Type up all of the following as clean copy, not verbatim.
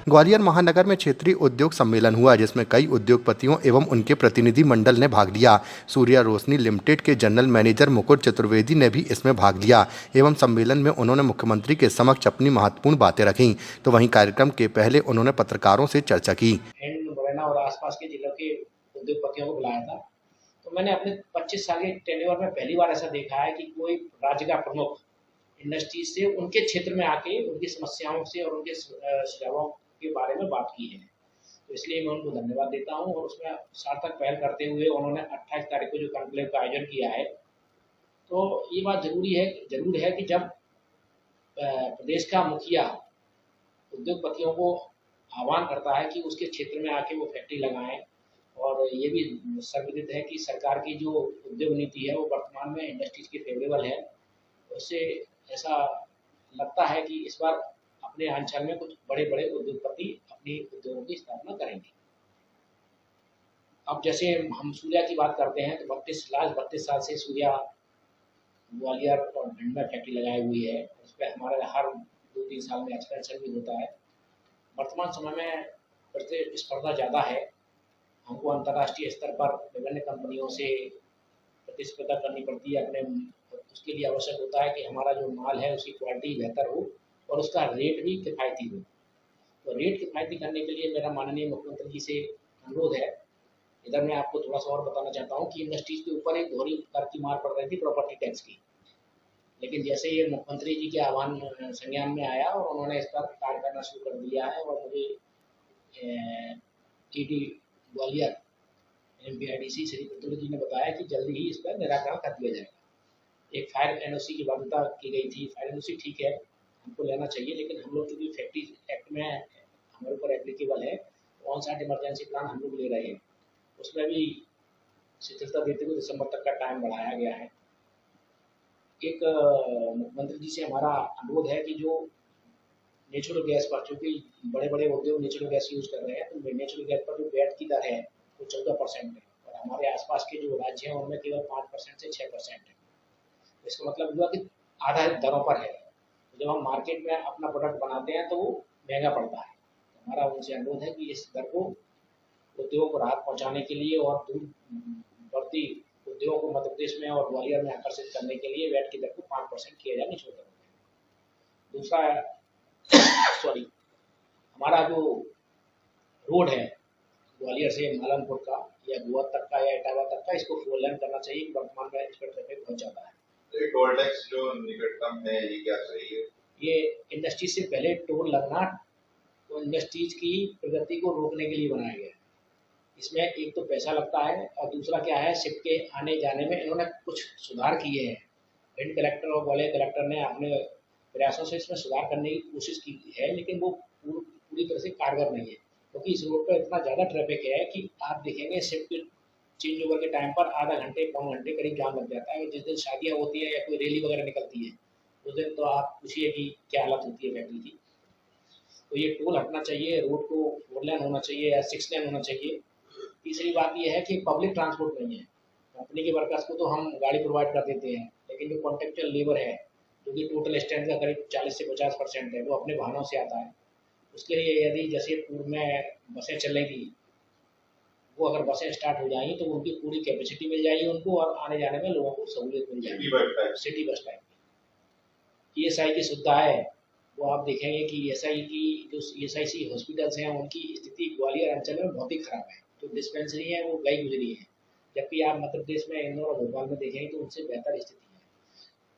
ग्वालियर महानगर में क्षेत्रीय उद्योग सम्मेलन हुआ, जिसमें कई उद्योगपतियों एवं उनके प्रतिनिधि मंडल ने भाग लिया। सूर्या रोशनी लिमिटेड के जनरल मैनेजर मुकुट चतुर्वेदी ने भी इसमें भाग लिया एवं सम्मेलन में उन्होंने मुख्यमंत्री के समक्ष अपनी महत्वपूर्ण बातें रखीं। तो वहीं कार्यक्रम के पहले उन्होंने पत्रकारों से चर्चा की। मुरैना और आसपास के जिलों के उद्योगपतियों को बुलाया था, तो मैंने अपने 25 साल के टेन्योर में पहली बार ऐसा देखा है कि कोई राज्य का प्रमुख इंडस्ट्री से उनके क्षेत्र में आके उनकी समस्याओं से और उनके सुझावों के बारे में बात की है। तो इसलिए मैं उनको धन्यवाद देता हूं। और उसमें सार्थक पहल करते हुए उन्होंने 28 तारीख को जो कॉन्क्लेव का आयोजन किया है, तो ये बात जरूर है कि जब प्रदेश का मुखिया उद्योगपतियों को आह्वान करता है कि उसके क्षेत्र में आके वो फैक्ट्री लगाएं, और ये भी सर्वविदित है कि सरकार की जो उद्योग नीति है वो वर्तमान में इंडस्ट्रीज के फेवरेबल है। उससे ऐसा लगता है कि इस बार अपने अंचल में कुछ बड़े बड़े उद्योगपति अपनी उद्योगों की स्थापना करेंगे। अब जैसे हम सूर्या की बात करते हैं, तो 32 साल से सूर्या ग्वालियर और भिंड में फैक्ट्री लगाई हुई है। उस पर हमारे हर 2-3 साल में एक्सपेंशन भी होता है। वर्तमान समय में प्रतिस्पर्धा ज़्यादा है, हमको अंतर्राष्ट्रीय स्तर पर विभिन्न कंपनियों से प्रतिस्पर्धा करनी पड़ती है। उसके लिए आवश्यक होता है कि हमारा जो माल है उसकी क्वालिटी बेहतर हो और उसका रेट भी किफ़ायती हो। तो रेट किफ़ायती करने के लिए मेरा माननीय मुख्यमंत्री जी से अनुरोध है। इधर मैं आपको थोड़ा सा और बताना चाहता हूँ कि इंडस्ट्रीज के ऊपर एक दोहरी कर की मार पड़ रही थी प्रॉपर्टी टैक्स की, लेकिन जैसे ये मुख्यमंत्री जी के आह्वान संज्ञान में आया और उन्होंने इस पर कार्य करना शुरू कर दिया है, और मुझे ईडी ग्वालियर MPIDC श्री प्रतुल जी ने बताया कि जल्दी ही इस पर निराकरण कर दिया जाएगा। एक फायर NOC की बाध्यता की गई थी। फायर NOC ठीक है, हमको लेना चाहिए, लेकिन हम लोग चूँकि फैक्ट्री एक्ट में हमारे ऊपर एप्लीकेबल है, ऑन साइट इमरजेंसी प्लान हम लोग ले रहे हैं, उसमें भी शिथिलता देते हुए दिसंबर तक का टाइम बढ़ाया गया है। एक मुख्यमंत्री जी से हमारा अनुरोध है कि जो नेचुरल गैस पर, चूँकि बड़े बड़े उद्योग नेचुरल गैस यूज़ कर रहे हैं, तो नेचुरल गैस पर जो वैट की दर है वो 14% है, और हमारे आसपास के जो राज्य हैं उनमें केवल 5% से 6% है। इसका मतलब हुआ कि आधा दरों पर है। तो जब हम मार्केट में अपना प्रोडक्ट बनाते हैं तो वो महंगा पड़ता है। तो हमारा उनसे अनुरोध है कि इस दर को उद्योग को राहत पहुँचाने के लिए और दूर बढ़ती उद्योग को मध्य प्रदेश में और ग्वालियर में आकर्षित करने के लिए वैट की दर को 5% किया जाए निचले दरों पर। दूसरा हमारा जो रोड है ग्वालियर से मालनपुर का या गोवा तक का या इटावा तक का, इसको 4 लेन करना चाहिए। वर्तमान में इस पर ट्रैफिक बहुत ज़्यादा है। टोल टैक्स जो निकटतम है, ये क्या सही है? ये इंडस्ट्री से पहले टोल लगना तो इंडस्ट्रीज की प्रगति को रोकने के लिए बनाया गया है। इसमें एक तो पैसा लगता है, और दूसरा क्या है, शिप के आने जाने में इन्होंने कुछ सुधार किए हैं। भिंड कलेक्टर और ग्वालियर कलेक्टर ने अपने प्रयासों से इसमें सुधार करने की कोशिश की है, लेकिन वो पूरी तरह से कारगर नहीं है, क्योंकि इस रोड पर इतना ज़्यादा ट्रैफिक है कि आप देखेंगे शिप के चेंज ओवर के टाइम पर आधा घंटे पौन घंटे करीब जाम लग जाता है। और जिस दिन शादियाँ होती हैं या कोई रैली वगैरह निकलती है, उस दिन तो आप पूछिए कि क्या हालत होती है फैक्ट्री की। तो ये टोल हटना चाहिए, रोड को 4 लेन होना चाहिए या 6 लेन होना चाहिए। तीसरी बात यह है कि पब्लिक ट्रांसपोर्ट नहीं है। कंपनी के वर्कर्स को तो हम गाड़ी प्रोवाइड कर देते हैं, लेकिन जो कॉन्ट्रेक्चुअल लेबर है, जो कि टोटल स्टैंड का करीब 40 से 50% है, वो अपने वाहनों से आता है। उसके लिए यदि जैसे पूर्व में बसें चलेंगी, वो अगर बसें स्टार्ट हो जाएंगी तो उनकी पूरी कैपेसिटी मिल जाएगी उनको, और आने जाने में लोगों को सहूलियत मिल जाएगी। सिटी बस टाइप की ESI की सुविधा है, वो आप देखेंगे कि ESI की जो ESIC हॉस्पिटल्स हैं उनकी स्थिति ग्वालियर अंचल में बहुत ही खराब है। जो डिस्पेंसरी है वो गई गुजरी है, जबकि आप मध्य प्रदेश में इंदौर और भोपाल में देखेंगे तो उनसे बेहतर स्थिति है।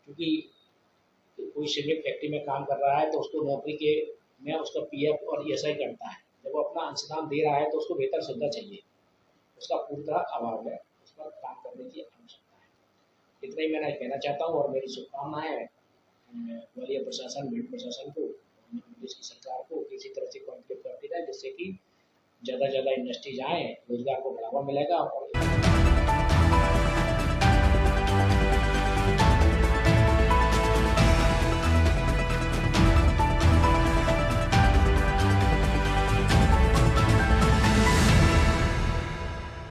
क्योंकि कोई श्रमिक फैक्ट्री में काम कर रहा है तो उसको नौकरी के में उसका PF और ESI कटता है। जब वो अपना अंशदान दे रहा है तो उसको बेहतर सुविधा चाहिए, उसका पूरी तरह अभाव है। उस पर काम करने की आवश्यकता है। इतना ही मैं कहना चाहता हूँ, और मेरी शुभकामनाएं है ग्वालियर प्रशासन, भिंड प्रशासन को, प्रदेश की सरकार को किसी तरह से कॉन्ट्रीब्यूट करती रहे, जिससे कि ज़्यादा इंडस्ट्रीज आएँ, रोजगार को बढ़ावा मिलेगा और